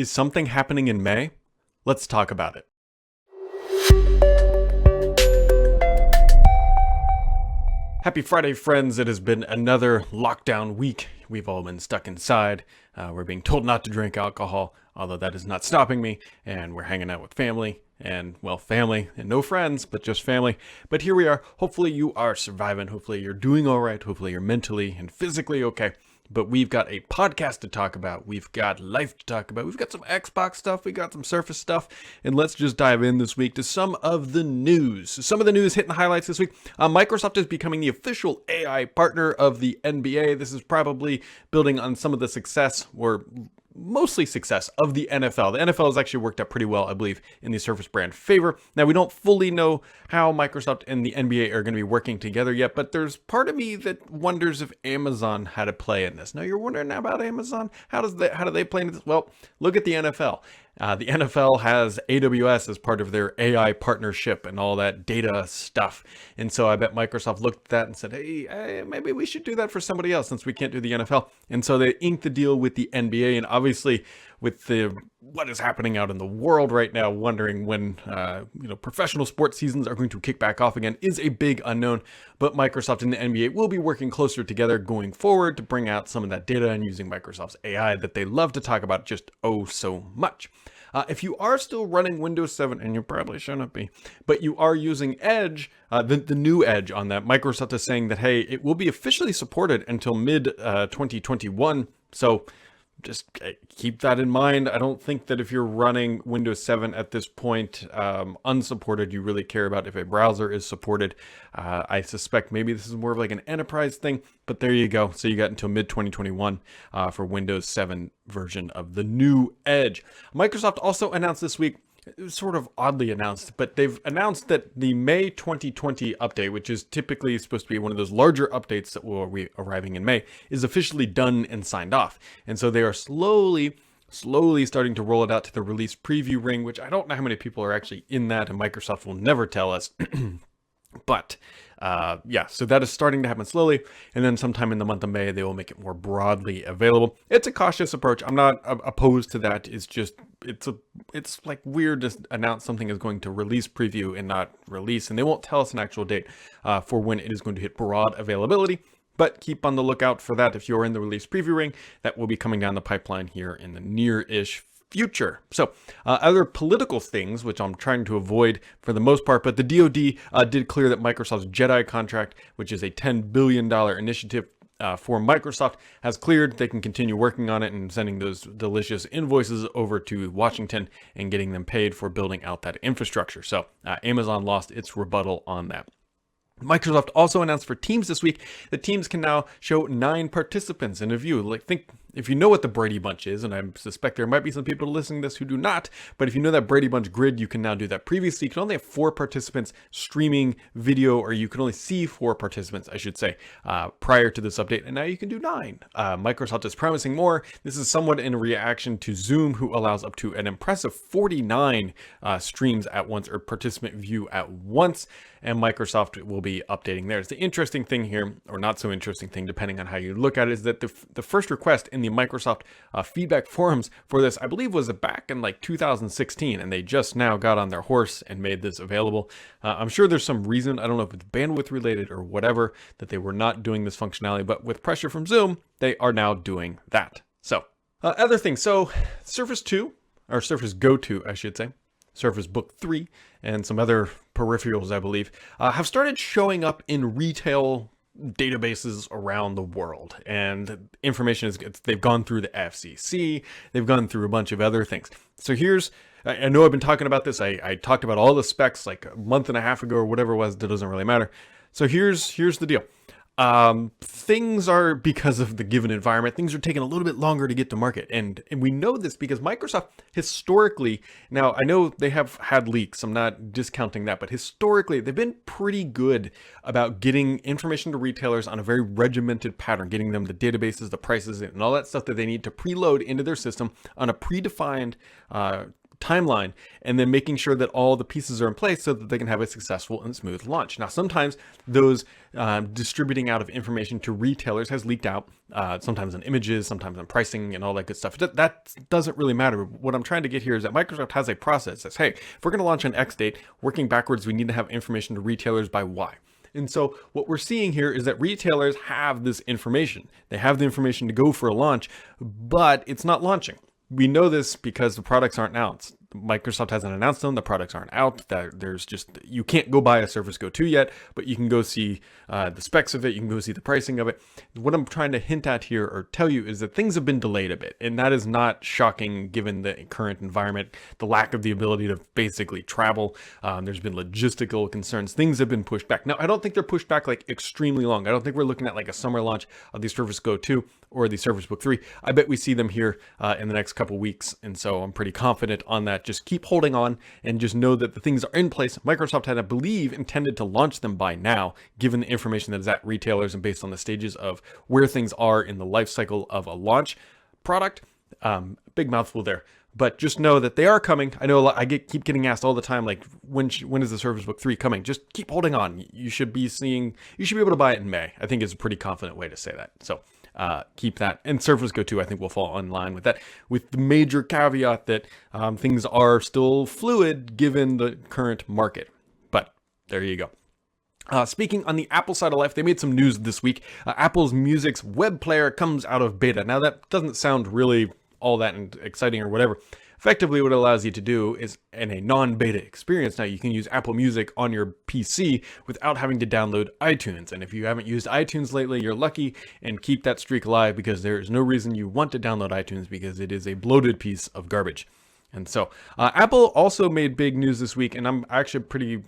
Is something happening in May? Let's talk about it. Happy Friday, friends. It has been another lockdown week. We've all been stuck inside. We're being told not to drink alcohol, although that is not stopping me. And we're hanging out with family and no friends, but just family. But here we are. Hopefully you are surviving. Hopefully you're doing all right. Hopefully you're mentally and physically okay. But we've got a podcast to talk about. We've got life to talk about. We've got some Xbox stuff. We got some Surface stuff. And let's just dive in this week to some of the news. Some of the news hitting the highlights this week. Microsoft is becoming the official AI partner of the NBA. This is probably building on some of the success, or mostly success, of the NFL. The NFL has actually worked out pretty well, I believe, in the Surface brand favor. Now, we don't fully know how Microsoft and the NBA are going to be working together yet, but there's part of me that wonders if Amazon had a play in this. Now, you're wondering about Amazon? How do they play into this? Well, look at the NFL. The NFL has AWS as part of their AI partnership and all that data stuff. And so I bet Microsoft looked at that and said, hey, maybe we should do that for somebody else since we can't do the NFL. And so they inked the deal with the NBA. And obviously with what is happening out in the world right now, wondering when professional sports seasons are going to kick back off again is a big unknown. But Microsoft and the NBA will be working closer together going forward to bring out some of that data and using Microsoft's AI that they love to talk about just so much. If you are still running Windows 7, and you probably shouldn't be, but you are using Edge, the new Edge on that, Microsoft is saying that, hey, it will be officially supported until mid-2021. So just keep that in mind. I don't think that if you're running Windows 7 at this point, unsupported, you really care about if a browser is supported. I suspect maybe this is more of like an enterprise thing, but there you go. So you got until mid-2021 for Windows 7 version of the new Edge. Microsoft also announced this week, it was sort of oddly announced, but they've announced that the May 2020 update, which is typically supposed to be one of those larger updates that will be arriving in May, is officially done and signed off. And so they are slowly starting to roll it out to the release preview ring, which I don't know how many people are actually in that, and Microsoft will never tell us. But so that is starting to happen slowly, and then sometime in the month of May they will make it more broadly available. It's a cautious approach. I'm not opposed to that. It's just it's like weird to announce something is going to release preview and not release, and they won't tell us an actual date for when it is going to hit broad availability. But keep on the lookout for that if you're in the release preview ring. That will be coming down the pipeline here in the near-ish future. So other political things, which I'm trying to avoid for the most part, but the DoD did clear that Microsoft's JEDI contract, which is a $10 billion initiative for Microsoft, has cleared. They can continue working on it and sending those delicious invoices over to Washington and getting them paid for building out that infrastructure. So Amazon lost its rebuttal on that. Microsoft also announced for Teams this week that Teams can now show 9 participants in a view. If you know what the Brady Bunch is, and I suspect there might be some people listening to this who do not, but if you know that Brady Bunch grid, you can now do that. Previously, you could only have 4 participants streaming video, or you could only see 4 participants, I should say, prior to this update, and now you can do 9. Microsoft is promising more. This is somewhat in reaction to Zoom, who allows up to an impressive 49 streams at once, or participant view at once, and Microsoft will be updating theirs. The interesting thing here, or not so interesting thing, depending on how you look at it, is that the first request in the Microsoft feedback forums for this, I believe, was back in like 2016, and they just now got on their horse and made this available. I'm sure there's some reason, I don't know if it's bandwidth related or whatever, that they were not doing this functionality, but with pressure from Zoom, they are now doing that. So other things, so Surface 2, or Surface Go 2, I should say, Surface Book 3, and some other peripherals, I believe, have started showing up in retail databases around the world, and information they've gone through the FCC, they've gone through a bunch of other things. So I know I've been talking about this, I talked about all the specs like a month and a half ago or whatever it was, that doesn't really matter. So here's the deal. Things are, because of the given environment, things are taking a little bit longer to get to market. And we know this because Microsoft historically, now I know they have had leaks, I'm not discounting that, but historically they've been pretty good about getting information to retailers on a very regimented pattern, getting them the databases, the prices, and all that stuff that they need to preload into their system on a predefined timeline, and then making sure that all the pieces are in place so that they can have a successful and smooth launch. Now, sometimes those distributing out of information to retailers has leaked out, sometimes on images, sometimes on pricing and all that good stuff. That doesn't really matter. What I'm trying to get here is that Microsoft has a process that says, hey, if we're going to launch on X date, working backwards, we need to have information to retailers by Y. And so what we're seeing here is that retailers have this information. They have the information to go for a launch, but it's not launching. We know this because the products aren't announced. Microsoft hasn't announced them. The products aren't out. There's just, you can't go buy a Surface Go 2 yet, but you can go see the specs of it. You can go see the pricing of it. What I'm trying to hint at here or tell you is that things have been delayed a bit, and that is not shocking given the current environment, the lack of the ability to basically travel. There's been logistical concerns. Things have been pushed back. Now, I don't think they're pushed back like extremely long. I don't think we're looking at like a summer launch of the Surface Go 2 or the Surface Book 3. I bet we see them here in the next couple weeks, and so I'm pretty confident on that. Just keep holding on and just know that the things are in place. Microsoft had, I believe, intended to launch them by now, given the information that is at retailers and based on the stages of where things are in the life cycle of a launch product. Big mouthful there. But just know that they are coming. I know keep getting asked all the time, like, when is the Surface Book 3 coming? Just keep holding on. You should be able to buy it in May. I think is a pretty confident way to say that. So keep that. And Surface Go 2, I think, will fall in line with that, with the major caveat that things are still fluid given the current market. But there you go. Speaking on the Apple side of life, they made some news this week. Apple's Music's web player comes out of beta. Now, that doesn't sound really all that exciting or whatever. Effectively, what it allows you to do is, in a non-beta experience, now you can use Apple Music on your PC without having to download iTunes. And if you haven't used iTunes lately, you're lucky, and keep that streak alive, because there is no reason you want to download iTunes, because it is a bloated piece of garbage. And so Apple also made big news this week, and I'm actually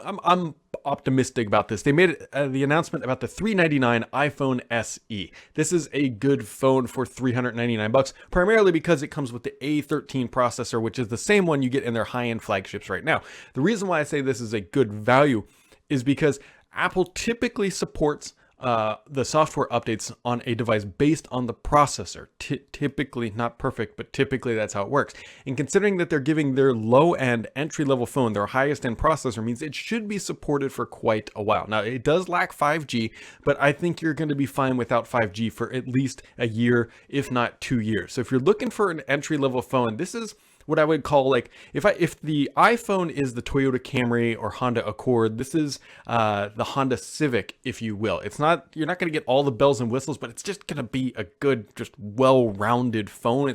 I'm optimistic about this. They made the announcement about the $399 iPhone SE. This is a good phone for $399, primarily because it comes with the A13 processor, which is the same one you get in their high-end flagships right now. The reason why I say this is a good value is because Apple typically supports the software updates on a device based on the processor. Typically, not perfect, but typically that's how it works. And considering that they're giving their low-end entry-level phone their highest-end processor, means it should be supported for quite a while. Now, it does lack 5G, but I think you're going to be fine without 5G for at least a year, if not 2 years. So if you're looking for an entry-level phone, this is what I would call, like, if the iPhone is the Toyota Camry or Honda Accord, this is the Honda Civic, if you will. You're not going to get all the bells and whistles, but it's just going to be a good, just well-rounded phone.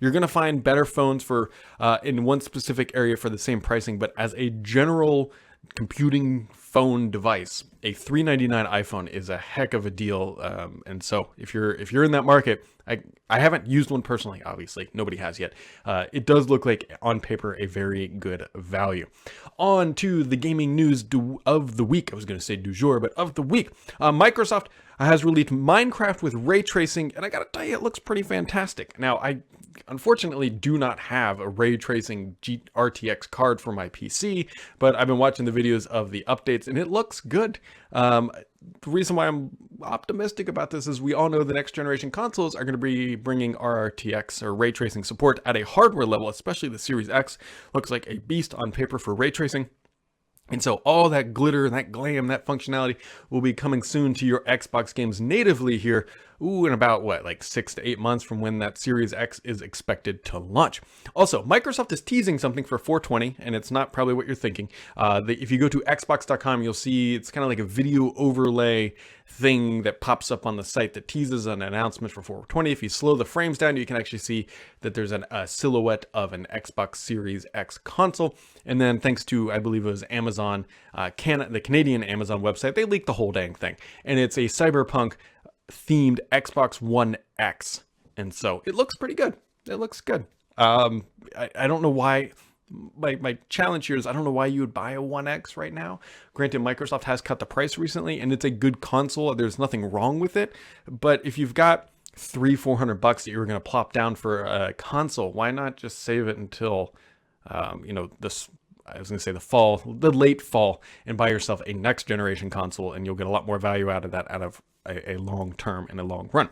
You're going to find better phones for in one specific area for the same pricing, but as a general computing phone device, a $399 iPhone is a heck of a deal. And so if you're in that market, I haven't used one personally, obviously. Nobody has yet. It does look like, on paper, a very good value. On to the gaming news of the week. I was going to say du jour, but of the week. Microsoft has released Minecraft with ray tracing, and I got to tell you, it looks pretty fantastic. Now, I unfortunately do not have a ray tracing RTX card for my PC, but I've been watching the videos of the updates, and it looks good. The reason why I'm optimistic about this is we all know the next generation consoles are going to be bringing RTX or ray tracing support at a hardware level, especially the Series X. Looks like a beast on paper for ray tracing. And so all that glitter, that glam, that functionality will be coming soon to your Xbox games natively here. In about, like 6 to 8 months from when that Series X is expected to launch. Also, Microsoft is teasing something for 420, and it's not probably what you're thinking. If you go to xbox.com, you'll see it's kind of like a video overlay thing that pops up on the site that teases an announcement for 420. If you slow the frames down, you can actually see that there's a silhouette of an Xbox Series X console. And then thanks to, I believe it was Amazon, the Canadian Amazon website, they leaked the whole dang thing. And it's a cyberpunk themed Xbox One X, and so it looks pretty good. It looks good. I don't know why. My challenge here is, I don't know why you would buy a One X right now. Granted, Microsoft has cut the price recently, and it's a good console. There's nothing wrong with it. But if you've got $300-400 that you're going to plop down for a console, why not just save it until I was going to say the late fall, and buy yourself a next generation console, and you'll get a lot more value out of that, out of a long term and a long run.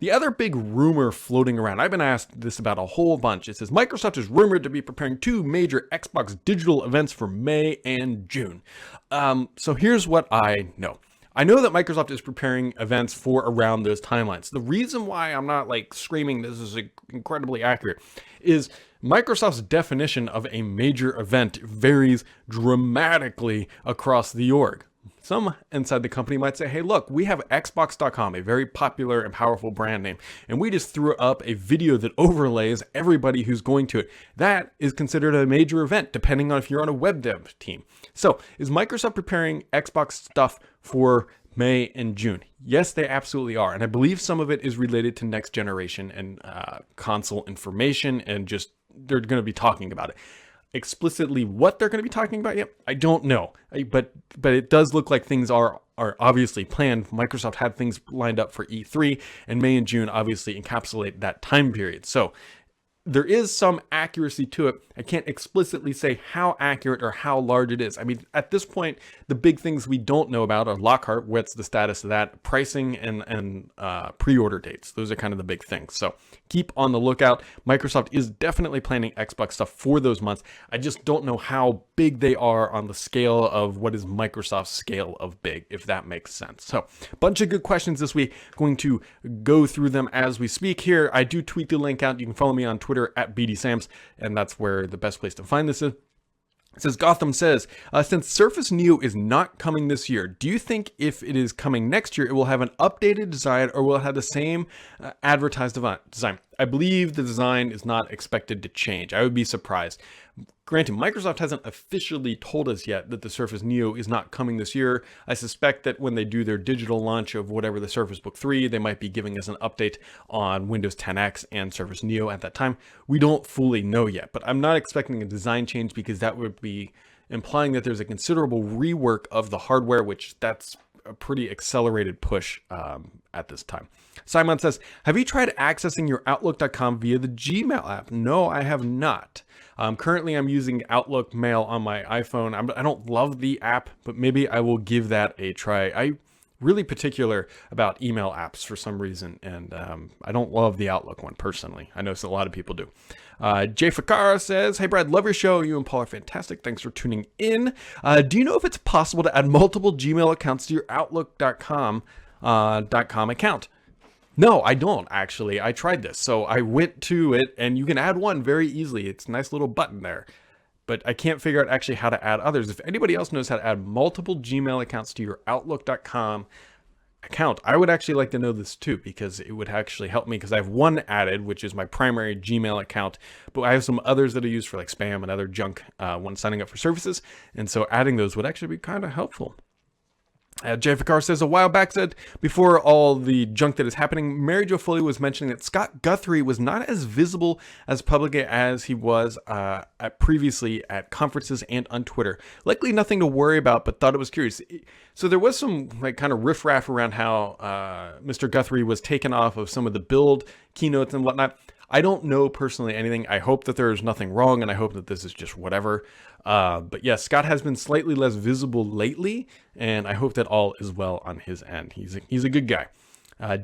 The other big rumor floating around, I've been asked this about a whole bunch. It says Microsoft is rumored to be preparing 2 major Xbox digital events for May and June. So here's what I know. I know that Microsoft is preparing events for around those timelines. The reason why I'm not like screaming this is incredibly accurate is Microsoft's definition of a major event varies dramatically across the org. Some inside the company might say, hey, look, we have Xbox.com, a very popular and powerful brand name, and we just threw up a video that overlays everybody who's going to it. That is considered a major event, depending on if you're on a web dev team. So is Microsoft preparing Xbox stuff for May and June? Yes, they absolutely are. And I believe some of it is related to next generation and console information, and just they're going to be talking about it. Explicitly what they're going to be talking about yet, I don't know, but it does look like things are obviously planned. Microsoft had things lined up for E3, and May and June obviously encapsulate that time period. So there is some accuracy to it. I can't explicitly say how accurate or how large it is. I mean, at this point, the big things we don't know about are Lockhart, what's the status of that, pricing, and pre-order dates. Those are kind of the big things. So keep on the lookout. Microsoft is definitely planning Xbox stuff for those months. I just don't know how big they are on the scale of what is Microsoft's scale of big, if that makes sense. So a bunch of good questions this week. Going to go through them as we speak here. I do tweet the link out. You can follow me on Twitter at BDSams, and that's where the best place to find this is. It says, Gotham says, since Surface Neo is not coming this year, do you think if it is coming next year, it will have an updated design, or will it have the same advertised design? I believe the design is not expected to change. I would be surprised. Granted, Microsoft hasn't officially told us yet that the Surface Neo is not coming this year. I suspect that when they do their digital launch of whatever the Surface Book 3, they might be giving us an update on Windows 10X and Surface Neo at that time. We don't fully know yet, but I'm not expecting a design change because that would be implying that there's a considerable rework of the hardware, which that's a pretty accelerated push at this time. Simon says, have you tried accessing your Outlook.com via the Gmail app? No, I have not. Currently, I'm using Outlook Mail on my iPhone. I don't love the app, but maybe I will give that a try. I'm really particular about email apps for some reason, and I don't love the Outlook one personally. I know a lot of people do. Jay Fakara says, hey Brad, love your show. You and Paul are fantastic. Thanks for tuning in. Do you know if it's possible to add multiple Gmail accounts to your Outlook.com account? No, I don't actually. I tried this. So I went to it, and you can add one very easily. It's a nice little button there. But I can't figure out actually how to add others. If anybody else knows how to add multiple Gmail accounts to your Outlook.com account, I would actually like to know this too, because it would actually help me, because I have one added, which is my primary Gmail account, but I have some others that I use for like spam and other junk when signing up for services. And so adding those would actually be kind of helpful. Jay Fakar says, a while back said, before all the junk that is happening, Mary Jo Foley was mentioning that Scott Guthrie was not as visible as publicly as he was previously at conferences and on Twitter. Likely nothing to worry about, but thought it was curious. So there was some like kind of riffraff around how Mr. Guthrie was taken off of some of the build keynotes and whatnot. I don't know personally anything. I hope that there is nothing wrong, and I hope that this is just whatever. But yes, Scott has been slightly less visible lately, and I hope that all is well on his end. He's a good guy.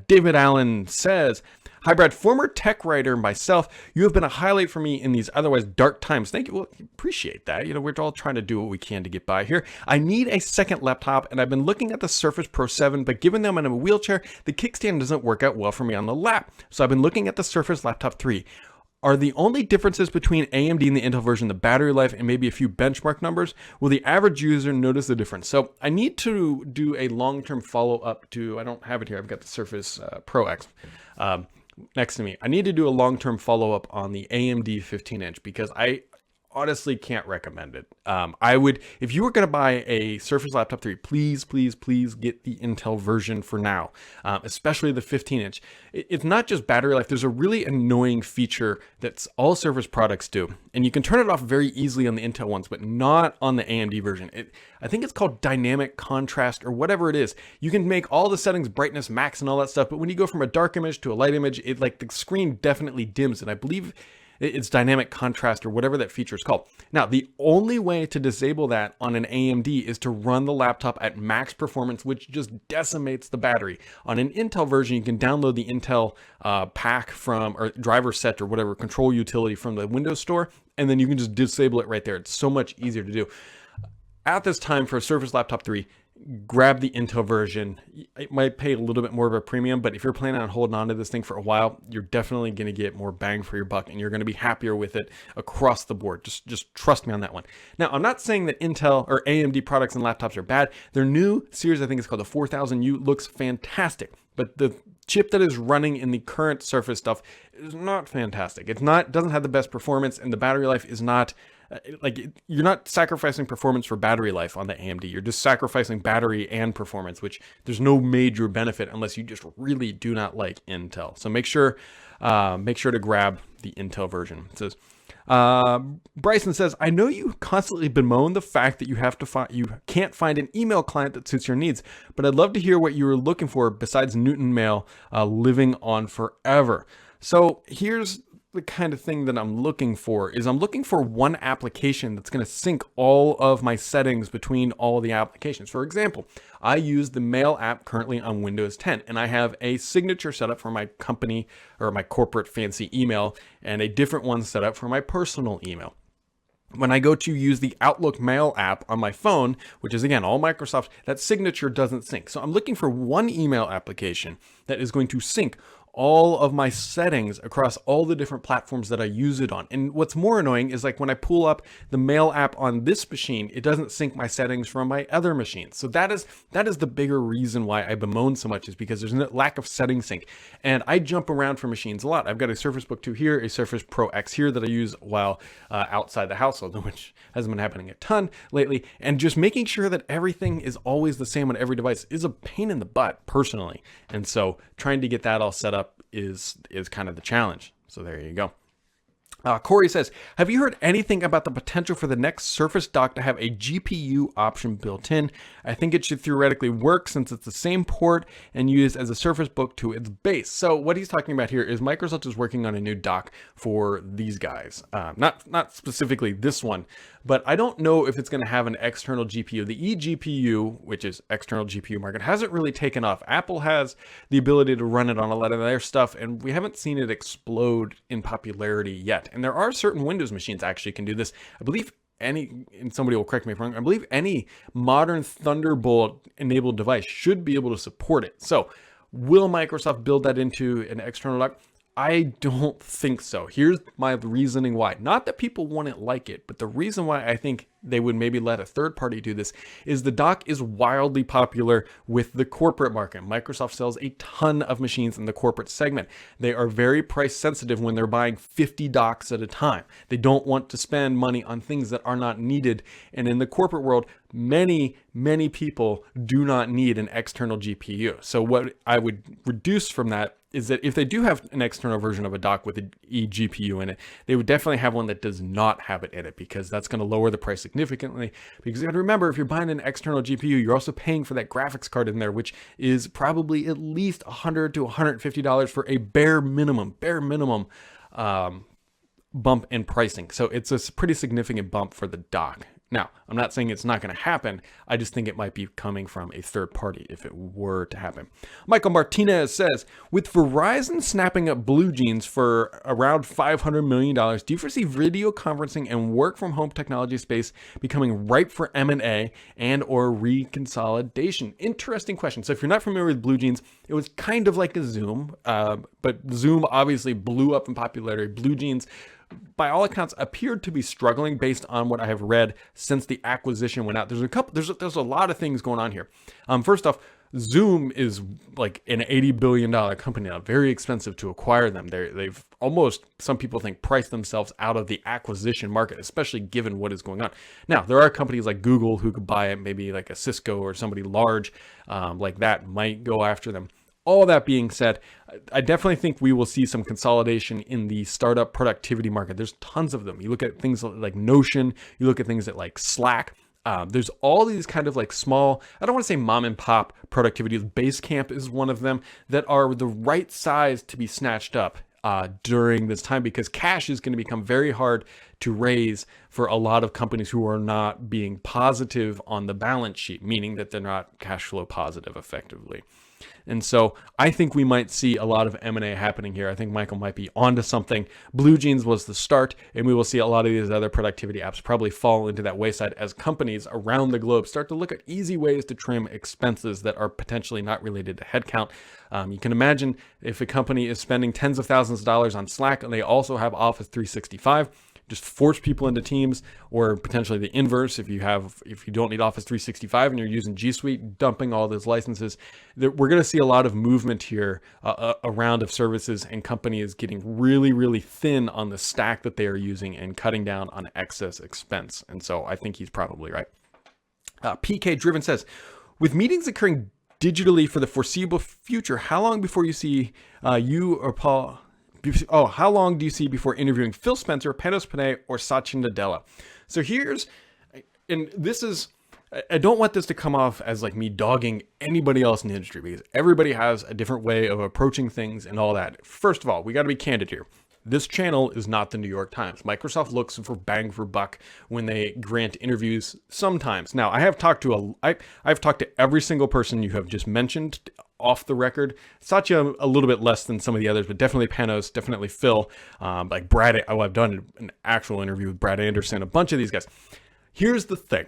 David Allen says, hi Brad, former tech writer myself, you have been a highlight for me in these otherwise dark times. Thank you. Well, appreciate that. You know, we're all trying to do what we can to get by here. I need a second laptop, and I've been looking at the Surface Pro 7, but given that I'm in a wheelchair, the kickstand doesn't work out well for me on the lap. So I've been looking at the Surface Laptop 3. Are the only differences between AMD and the Intel version the battery life and maybe a few benchmark numbers? Will the average user notice the difference? So I need to do a long-term follow-up to, I don't have it here, I've got the Surface Pro X next to me. I need to do a long-term follow-up on the AMD 15-inch because I honestly can't recommend it. I would, if you were going to buy a Surface Laptop 3, please get the Intel version for now, especially the 15-inch. It's not just battery life. There's a really annoying feature that all Surface products do, and you can turn it off very easily on the Intel ones, but not on the AMD version. I think it's called dynamic contrast or whatever it is. You can make all the settings, brightness, max, and all that stuff, but when you go from a dark image to a light image, the screen definitely dims, and I believe It's dynamic contrast or whatever that feature is called. Now, the only way to disable that on an AMD is to run the laptop at max performance, which just decimates the battery. On an Intel version, you can download the Intel pack from, or driver set or whatever, control utility from the Windows Store, and then you can just disable it right there. It's so much easier to do. At this time, for a Surface Laptop 3, grab the Intel version. It might pay a little bit more of a premium, but if you're planning on holding on to this thing for a while, you're definitely going to get more bang for your buck, and you're going to be happier with it across the board. Just trust me on that one. Now, I'm not saying that Intel or AMD products and laptops are bad. Their new series, I think it's called the 4000U, looks fantastic, but the chip that is running in the current Surface stuff is not fantastic. Doesn't have the best performance, and the battery life is not you're not sacrificing performance for battery life on the AMD. You're just sacrificing battery and performance, which there's no major benefit unless you just really do not like Intel. So make sure to grab the Intel version. It says, Bryson says, I know you constantly bemoan the fact that you can't find an email client that suits your needs, but I'd love to hear what you were looking for besides Newton Mail living on forever. So here's the kind of thing that I'm looking for one application that's going to sync all of my settings between all the applications. For example, I use the Mail app currently on Windows 10, and I have a signature set up for my company or my corporate fancy email and a different one set up for my personal email. When I go to use the Outlook Mail app on my phone, which is again all Microsoft, that signature doesn't sync. So I'm looking for one email application that is going to sync all of my settings across all the different platforms that I use it on. And what's more annoying is like when I pull up the Mail app on this machine, it doesn't sync my settings from my other machines. So that is the bigger reason why I bemoan so much, is because there's a lack of setting sync. And I jump around for machines a lot. I've got a Surface Book 2 here, a Surface Pro X here that I use while outside the household, which hasn't been happening a ton lately. And just making sure that everything is always the same on every device is a pain in the butt personally. And so trying to get that all set up is kind of the challenge. So there you go. Corey says, have you heard anything about the potential for the next Surface dock to have a GPU option built in? I think it should theoretically work since it's the same port and used as a Surface Book to its base. So what he's talking about here is Microsoft is working on a new dock for these guys. Not specifically this one, but I don't know if it's going to have an external GPU. The eGPU, which is external GPU market, hasn't really taken off. Apple has the ability to run it on a lot of their stuff, and we haven't seen it explode in popularity yet. And there are certain Windows machines actually can do this. I believe and somebody will correct me if I'm wrong, I believe any modern Thunderbolt enabled device should be able to support it. So will Microsoft build that into an external dock? I don't think so. Here's my reasoning why. Not that people wouldn't like it, but the reason why I think they would maybe let a third party do this is the dock is wildly popular with the corporate market. Microsoft sells a ton of machines in the corporate segment. They are very price sensitive when they're buying 50 docks at a time. They don't want to spend money on things that are not needed. And in the corporate world, many people do not need an external GPU. So what I would reduce from that is that if they do have an external version of a dock with an eGPU in it, they would definitely have one that does not have it in it, because that's going to lower the price significantly. Because you got to remember, if you're buying an external GPU, you're also paying for that graphics card in there, which is probably at least $100 to $150 for a bare minimum bump in pricing. So it's a pretty significant bump for the dock. Now, I'm not saying it's not going to happen. I just think it might be coming from a third party if it were to happen. Michael Martinez says, with Verizon snapping up Blue Jeans for around $500 million, do you foresee video conferencing and work from home technology space becoming ripe for M&A and or reconsolidation? Interesting question. So if you're not familiar with Blue Jeans, it was kind of like a Zoom, but Zoom obviously blew up in popularity. Blue Jeans, by all accounts, appeared to be struggling based on what I have read since the acquisition went out. There's a lot of things going on here. First off, Zoom is like an $80 billion company now, very expensive to acquire them. They've almost, some people think, priced themselves out of the acquisition market, especially given what is going on. Now, there are companies like Google who could buy it, maybe like a Cisco or somebody large like that might go after them. All that being said, I definitely think we will see some consolidation in the startup productivity market. There's tons of them. You look at things like Notion, you look at things like Slack. There's all these kind of like small, I don't want to say mom and pop productivity. Basecamp is one of them that are the right size to be snatched up. during this time, because cash is going to become very hard to raise for a lot of companies who are not being positive on the balance sheet, meaning that they're not cash flow positive effectively. And so I think we might see a lot of M&A happening here. I think Michael might be onto something. Blue Jeans was the start, and we will see a lot of these other productivity apps probably fall into that wayside as companies around the globe start to look at easy ways to trim expenses that are potentially not related to headcount. You can imagine if a company is spending tens of thousands of dollars on Slack and they also have Office 365, just force people into Teams, or potentially the inverse. If you don't need Office 365 and you're using G Suite, dumping all those licenses, we're going to see a lot of movement here around of services, and companies getting really, really thin on the stack that they are using and cutting down on excess expense. And so I think he's probably right. PK Driven says, with meetings occurring digitally for the foreseeable future, how long before you see you or Paul? How long do you see before interviewing Phil Spencer, Panos Panay, or Satya Nadella? So I don't want this to come off as like me dogging anybody else in the industry, because everybody has a different way of approaching things and all that. First of all, we got to be candid here. This channel is not the New York Times. Microsoft looks for bang for buck when they grant interviews sometimes. Now, I've talked to every single person you have just mentioned off the record. Satya a little bit less than some of the others, but definitely Panos, definitely Phil, like Brad. I've done an actual interview with Brad Anderson, a bunch of these guys. Here's the thing.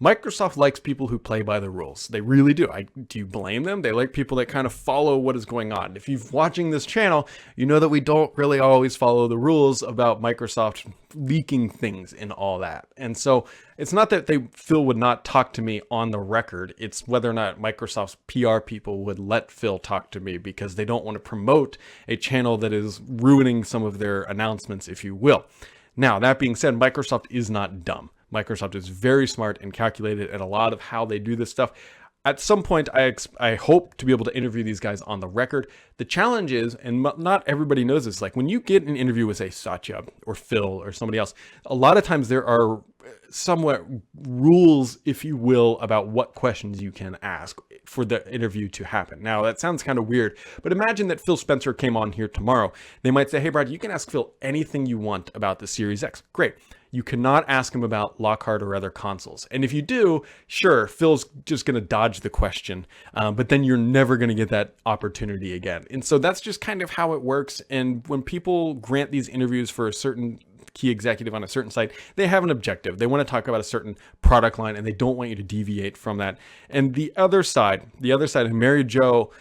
Microsoft likes people who play by the rules. They really do. Do you blame them? They like people that kind of follow what is going on. If you're watching this channel, you know that we don't really always follow the rules about Microsoft leaking things and all that. And so it's not that Phil would not talk to me on the record. It's whether or not Microsoft's PR people would let Phil talk to me, because they don't want to promote a channel that is ruining some of their announcements, if you will. Now, that being said, Microsoft is not dumb. Microsoft is very smart and calculated at a lot of how they do this stuff. At some point, I hope to be able to interview these guys on the record. The challenge is, and not everybody knows this, like when you get an interview with, say, Satya or Phil or somebody else, a lot of times there are somewhat rules, if you will, about what questions you can ask for the interview to happen. Now, that sounds kind of weird, but imagine that Phil Spencer came on here tomorrow. They might say, hey, Brad, you can ask Phil anything you want about the Series X. Great. You cannot ask him about Lockhart or other consoles. And if you do, sure, Phil's just going to dodge the question, but then you're never going to get that opportunity again. And so that's just kind of how it works. And when people grant these interviews for a certain key executive on a certain site, they have an objective. They want to talk about a certain product line, and they don't want you to deviate from that. And the other side, and Mary Jo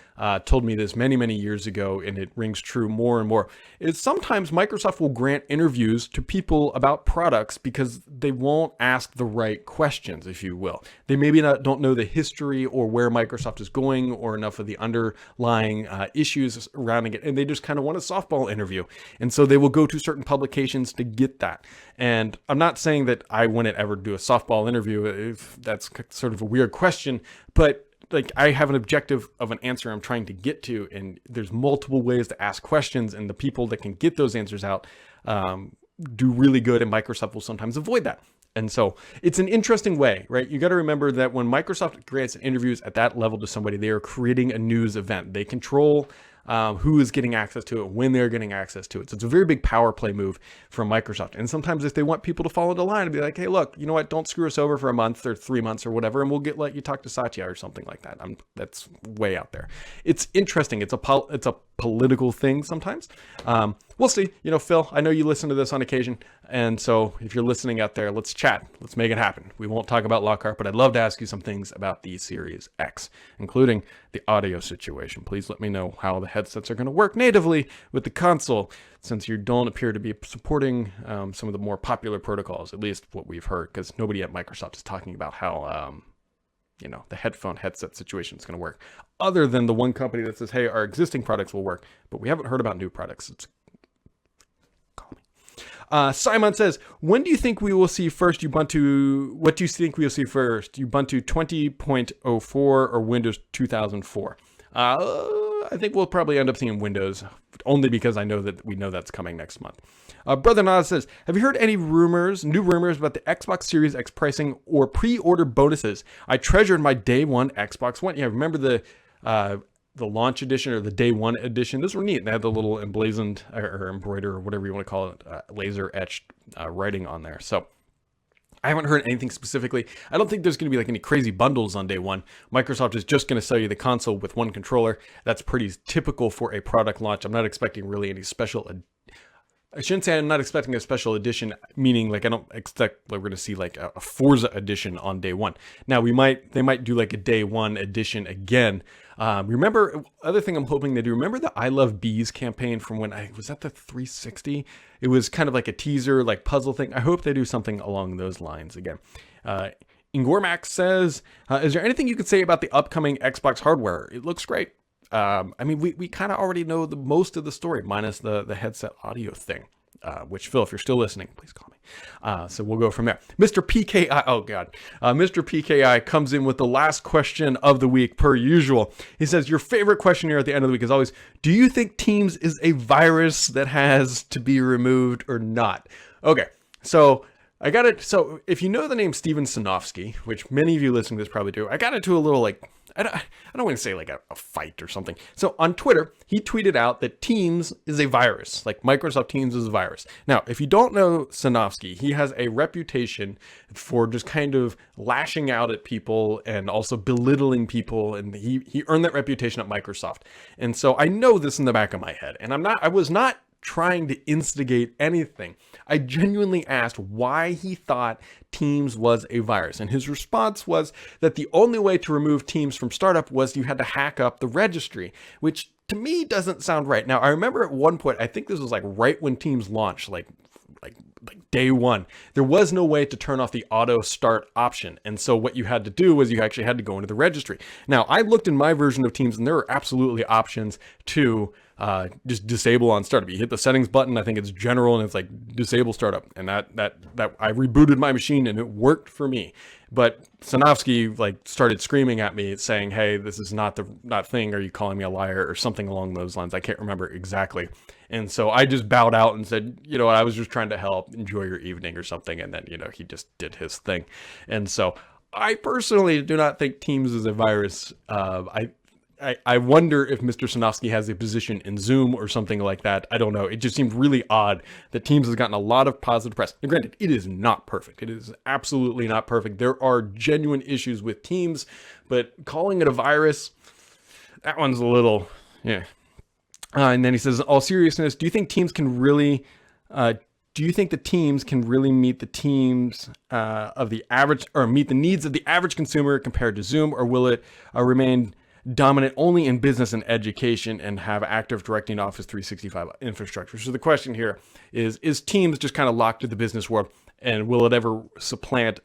told me this many, many years ago, and it rings true more and more, is sometimes Microsoft will grant interviews to people about products because they won't ask the right questions, if you will. They maybe don't know the history or where Microsoft is going or enough of the underlying issues surrounding it, and they just kind of want a softball interview. And so they will go to certain publications to get that. And I'm not saying that I wouldn't ever do a softball interview, if that's sort of a weird question, but like I have an objective of an answer I'm trying to get to, and there's multiple ways to ask questions, and the people that can get those answers out do really good, and Microsoft will sometimes avoid that. And so it's an interesting way, right? You got to remember that when Microsoft grants interviews at that level to somebody, they are creating a news event. They control who is getting access to it, when they're getting access to it. So it's a very big power play move from Microsoft. And sometimes if they want people to follow the line and be like, hey, look, you know what? Don't screw us over for a month or 3 months or whatever, and we'll let you talk to Satya or something like that. That's way out there. It's interesting. It's a political thing sometimes. We'll see. You know, Phil, I know you listen to this on occasion. And so if you're listening out there, let's chat. Let's make it happen. We won't talk about Lockhart, but I'd love to ask you some things about the Series X, including the audio situation. Please let me know how the headsets are going to work natively with the console, since you don't appear to be supporting some of the more popular protocols, at least what we've heard, because nobody at Microsoft is talking about how the headset situation is going to work, other than the one company that says, hey, our existing products will work, but we haven't heard about new products. Call me. Simon says, when do you think we will see first Ubuntu? What do you think we will see first? Ubuntu 20.04 or Windows 2004? I think we'll probably end up seeing Windows, only because we know that's coming next month. Brother Naz says, have you heard any new rumors about the Xbox Series X pricing or pre-order bonuses? I treasured my day one Xbox One. Yeah, remember the the launch edition or the day one edition. Those were neat. They had the little emblazoned or embroidered or whatever you want to call it, laser etched writing on there. So I haven't heard anything specifically. I don't think there's going to be like any crazy bundles on day one. Microsoft is just going to sell you the console with one controller. That's pretty typical for a product launch. I'm not expecting really any special. I shouldn't say I'm not expecting a special edition, meaning like I don't expect like we're going to see like a Forza edition on day one. Now they might do like a day one edition again. Remember, other thing I'm hoping they do, remember the I Love Bees campaign from when I was at the 360? It was kind of like a teaser, like puzzle thing. I hope they do something along those lines again. Ingormax says, is there anything you could say about the upcoming Xbox hardware? It looks great. I mean, we kind of already know most of the story, minus the headset audio thing, which, Phil, if you're still listening, please call me. So we'll go from there. Mr. PKI, oh God. Mr. PKI comes in with the last question of the week, per usual. He says, your favorite question here at the end of the week is always, do you think Teams is a virus that has to be removed or not? Okay, so I got it. So if you know the name Steven Sinofsky, which many of you listening to this probably do, I got into a little like, I don't want to say like a fight or something. So on Twitter, he tweeted out that Teams is a virus, like Microsoft Teams is a virus. Now, if you don't know Sinofsky, he has a reputation for just kind of lashing out at people and also belittling people. And he earned that reputation at Microsoft. And so I know this in the back of my head, and I was not trying to instigate anything. I genuinely asked why he thought Teams was a virus. And his response was that the only way to remove Teams from startup was you had to hack up the registry, which to me doesn't sound right. Now, I remember at one point, I think this was like right when Teams launched, like day one, there was no way to turn off the auto start option. And so what you had to do was you actually had to go into the registry. Now, I looked in my version of Teams and there are absolutely options to just disable on startup. You hit the settings button, I think it's general, and it's like disable startup. And that I rebooted my machine and it worked for me. But Sinofsky like started screaming at me saying, hey, this is not thing. Are you calling me a liar or something along those lines? I can't remember exactly. And so I just bowed out and said, you know what, I was just trying to help, enjoy your evening or something. And then, he just did his thing. And so I personally do not think Teams is a virus. I wonder if Mr. Sinofsky has a position in Zoom or something like that. I don't know. It just seemed really odd that Teams has gotten a lot of positive press. And granted, it is not perfect. It is absolutely not perfect. There are genuine issues with Teams, but calling it a virus, that one's a little, yeah. And then he says, all seriousness, do you think Teams can really, do you think the Teams can really meet the teams of the average, or meet the needs of the average consumer compared to Zoom, or will it remain dominant only in business and education and have Active Directory and Office 365 infrastructure? So the question here is Teams just kind of locked to the business world, and will it ever supplant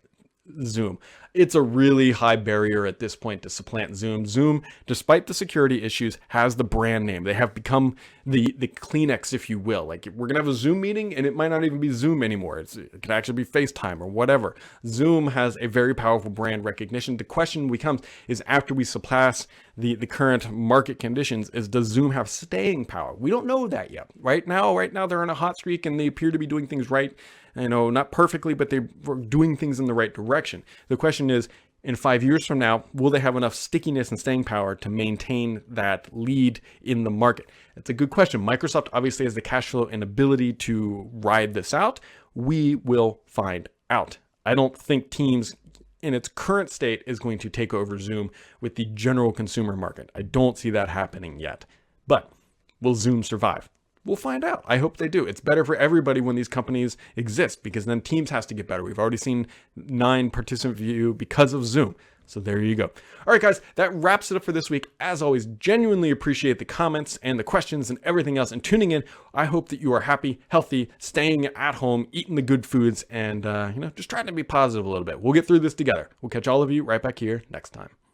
Zoom? It's a really high barrier at this point to supplant Zoom. Zoom, despite the security issues, has the brand name. They have become the Kleenex, if you will. Like, we're gonna have a Zoom meeting and it might not even be Zoom anymore. It could actually be FaceTime or whatever. Zoom has a very powerful brand recognition. The question becomes is, after we surpass the current market conditions, does Zoom have staying power? We don't know that yet. Right now they're on a hot streak and they appear to be doing things right. Not perfectly, but they're doing things in the right direction. The question is, in 5 years from now, will they have enough stickiness and staying power to maintain that lead in the market? It's a good question. Microsoft obviously has the cash flow and ability to ride this out. We will find out. I don't think Teams in its current state is going to take over Zoom with the general consumer market. I don't see that happening yet. But will Zoom survive? We'll find out. I hope they do. It's better for everybody when these companies exist, because then Teams has to get better. We've already seen 9 participant view because of Zoom. So there you go. All right, guys, that wraps it up for this week. As always, genuinely appreciate the comments and the questions and everything else and tuning in. I hope that you are happy, healthy, staying at home, eating the good foods, and just trying to be positive a little bit. We'll get through this together. We'll catch all of you right back here next time.